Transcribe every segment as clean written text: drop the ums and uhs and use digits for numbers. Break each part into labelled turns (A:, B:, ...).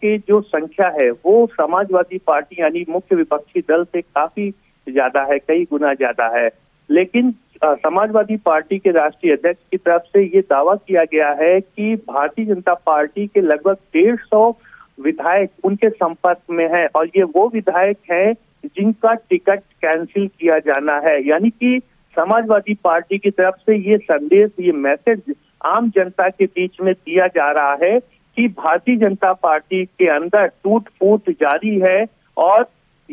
A: की जो संख्या है वो समाजवादी पार्टी यानी मुख्य विपक्षी दल से काफी ज्यादा है, कई गुना ज्यादा है। लेकिन समाजवादी पार्टी के राष्ट्रीय अध्यक्ष की तरफ से ये दावा किया गया है कि भारतीय जनता पार्टी के लगभग 150 विधायक उनके संपर्क में हैं और ये वो विधायक हैं जिनका टिकट कैंसिल किया जाना है। यानी कि समाजवादी पार्टी की तरफ से ये संदेश, ये मैसेज आम जनता के बीच में दिया जा रहा है कि भारतीय जनता पार्टी के अंदर टूट फूट जारी है और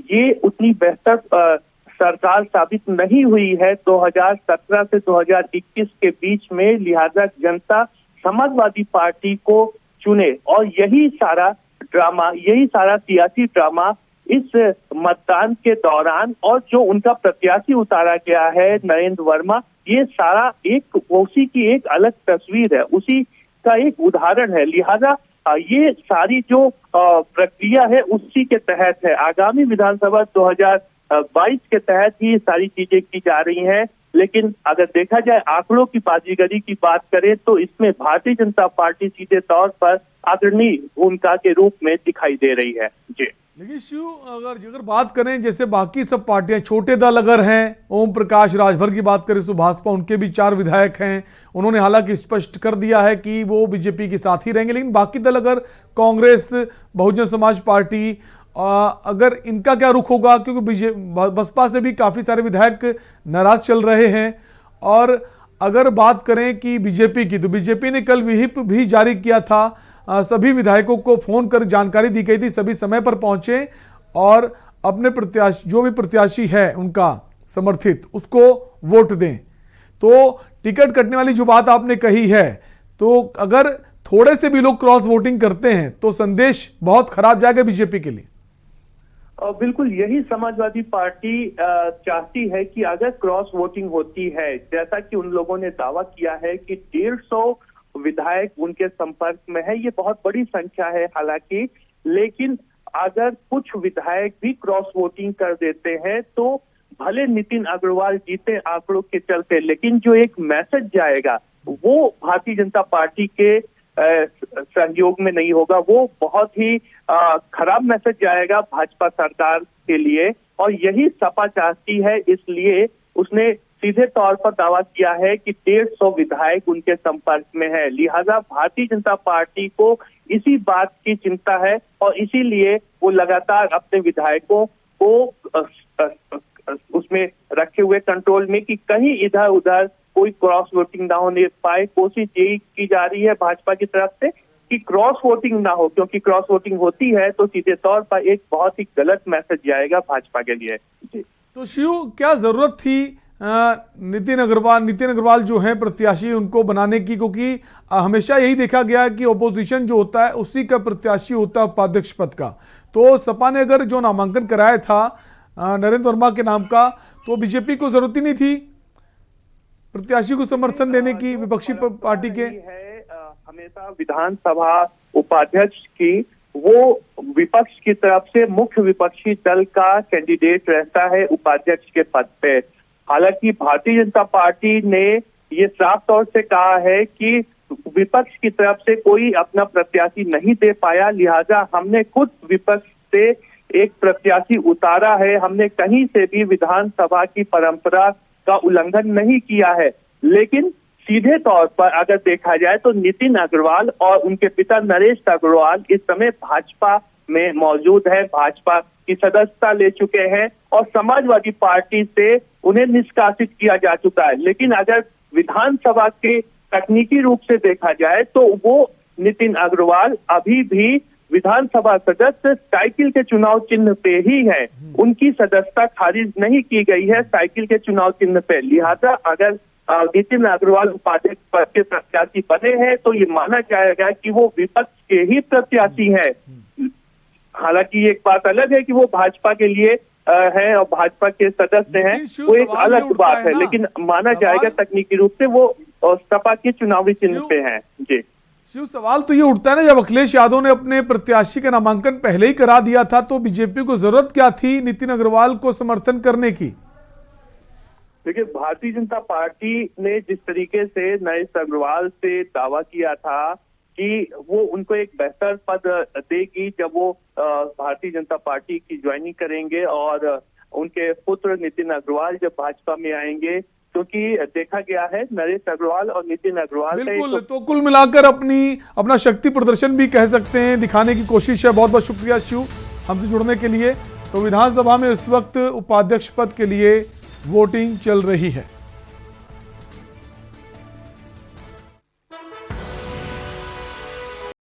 A: ये उतनी बेहतर सरकार साबित नहीं हुई है 2017 से 2021 के बीच में, लिहाजा जनता समाजवादी पार्टी को चुने। और यही सारा ड्रामा, यही सारा सियासी ड्रामा इस मतदान के दौरान और जो उनका प्रत्याशी उतारा गया है नरेंद्र वर्मा, ये सारा एक उसी की एक अलग तस्वीर है, उसी का एक उदाहरण है। लिहाजा ये सारी जो प्रक्रिया है उसी के तहत है। आगामी विधानसभा 2022 के तहत ही सारी चीजें की जा रही हैं। लेकिन अगर देखा जाए आंकड़ों की बाजीगरी की बात करें तो इसमें भारतीय जनता पार्टी सीधे तौर पर अग्रणी भूमिका के रूप में दिखाई दे रही है। जी,
B: लेकिन शिव, अगर बात करें जैसे बाकी सब पार्टियां, छोटे दल अगर हैं, ओम प्रकाश राजभर की बात करें तो भाजपा, उनके भी 4 विधायक हैं। उन्होंने हालांकि स्पष्ट कर दिया है कि वो बीजेपी के साथ ही रहेंगे। लेकिन बाकी दल अगर कांग्रेस, बहुजन समाज पार्टी, अगर इनका क्या रुख होगा, क्योंकि बसपा से भी काफी सारे विधायक नाराज चल रहे हैं। और अगर बात करें कि बीजेपी की, तो बीजेपी ने कल व्हिप भी जारी किया था। सभी विधायकों को फोन कर जानकारी दी गई थी, सभी समय पर पहुंचे और अपने प्रत्याशी, जो भी प्रत्याशी है उनका समर्थित, उसको वोट दें। तो टिकट कटने वाली जो बात आपने कही है, तो अगर थोड़े से भी लोग क्रॉस वोटिंग करते हैं तो संदेश बहुत खराब जाएगा बीजेपी के लिए।
A: बिल्कुल यही समाजवादी पार्टी चाहती है कि अगर क्रॉस वोटिंग होती है, जैसा कि उन लोगों ने दावा किया है कि 150 विधायक उनके संपर्क में है, ये बहुत बड़ी संख्या है हालांकि, लेकिन अगर कुछ विधायक भी क्रॉस वोटिंग कर देते हैं तो भले नितिन अग्रवाल जीते आंकड़ों के चलते, लेकिन जो एक मैसेज जाएगा वो भारतीय जनता पार्टी के सहयोग में नहीं होगा, वो बहुत ही खराब मैसेज जाएगा भाजपा सरकार के लिए। और यही सपा चाहती है, इसलिए उसने सीधे तौर पर दावा किया है कि 150 विधायक उनके संपर्क में है। लिहाजा भारतीय जनता पार्टी को इसी बात की चिंता है और इसीलिए वो लगातार अपने विधायकों को उसमें रखे हुए कंट्रोल में कि कहीं इधर उधर कोई क्रॉस वोटिंग ना होने पाए। कोशिश यही की जा रही है भाजपा की तरफ से कि क्रॉस वोटिंग ना हो, क्योंकि क्रॉस वोटिंग होती है तो सीधे तौर पर एक बहुत ही गलत मैसेज जाएगा भाजपा के लिए। जी,
B: तो शिव, क्या जरूरत थी नितिन अग्रवाल जो हैं प्रत्याशी, उनको बनाने की? क्योंकि हमेशा यही देखा गया है कि ओपोजिशन जो होता है उसी का प्रत्याशी होता है उपाध्यक्ष पद का। तो सपा ने अगर जो नामांकन कराया था नरेंद्र वर्मा के नाम का, तो बीजेपी को जरूरत ही नहीं थी प्रत्याशी को समर्थन देने की विपक्षी पार्टी के।
A: हमेशा विधानसभा उपाध्यक्ष की वो विपक्ष की तरफ से मुख्य विपक्षी दल का कैंडिडेट रहता है उपाध्यक्ष के पद पे। हालांकि भारतीय जनता पार्टी ने ये साफ तौर से कहा है कि विपक्ष की तरफ से कोई अपना प्रत्याशी नहीं दे पाया, लिहाजा हमने खुद विपक्ष से एक प्रत्याशी उतारा है। हमने कहीं से भी विधानसभा की परंपरा का उल्लंघन नहीं किया है। लेकिन सीधे तौर पर अगर देखा जाए तो नितिन अग्रवाल और उनके पिता नरेश अग्रवाल इस समय भाजपा में मौजूद है, भाजपा की सदस्यता ले चुके हैं और समाजवादी पार्टी से उन्हें निष्कासित किया जा चुका है। लेकिन अगर विधानसभा के तकनीकी रूप से देखा जाए तो वो नितिन अग्रवाल अभी भी विधानसभा सदस्य साइकिल के चुनाव चिन्ह पे ही है, उनकी सदस्यता खारिज नहीं की गई है साइकिल के चुनाव चिन्ह पे। लिहाजा अगर नितिन अग्रवाल उपाध्यक्ष पद के प्रत्याशी बने हैं तो ये माना जाएगा कि वो विपक्ष के ही प्रत्याशी हैं। हालांकि एक बात अलग है कि वो भाजपा के लिए है और भाजपा के सदस्य हैं, वो एक अलग बात है, लेकिन माना जाएगा तकनीकी रूप से वो सपा के चुनावी चिन्ह पे हैं। जी
B: शिव, सवाल तो ये उठता है ना, जब अखिलेश यादव ने अपने प्रत्याशी का नामांकन पहले ही करा दिया था तो बीजेपी को जरूरत क्या थी नितिन अग्रवाल को समर्थन करने की?
A: देखिए, भारतीय जनता पार्टी ने जिस तरीके से नरेश अग्रवाल से दावा किया था कि वो उनको एक बेहतर पद देगी जब वो भारतीय जनता पार्टी की ज्वाइनिंग करेंगे और उनके पुत्र नितिन अग्रवाल जब भाजपा में आएंगे, क्योंकि देखा गया है नरेश अग्रवाल और नितिन अग्रवाल
B: बिल्कुल। तो कुल मिलाकर अपना शक्ति प्रदर्शन भी कह सकते हैं, दिखाने की कोशिश है। बहुत बहुत शुक्रिया शिव हमसे जुड़ने के लिए। तो विधानसभा में इस वक्त उपाध्यक्ष पद के लिए वोटिंग चल रही है।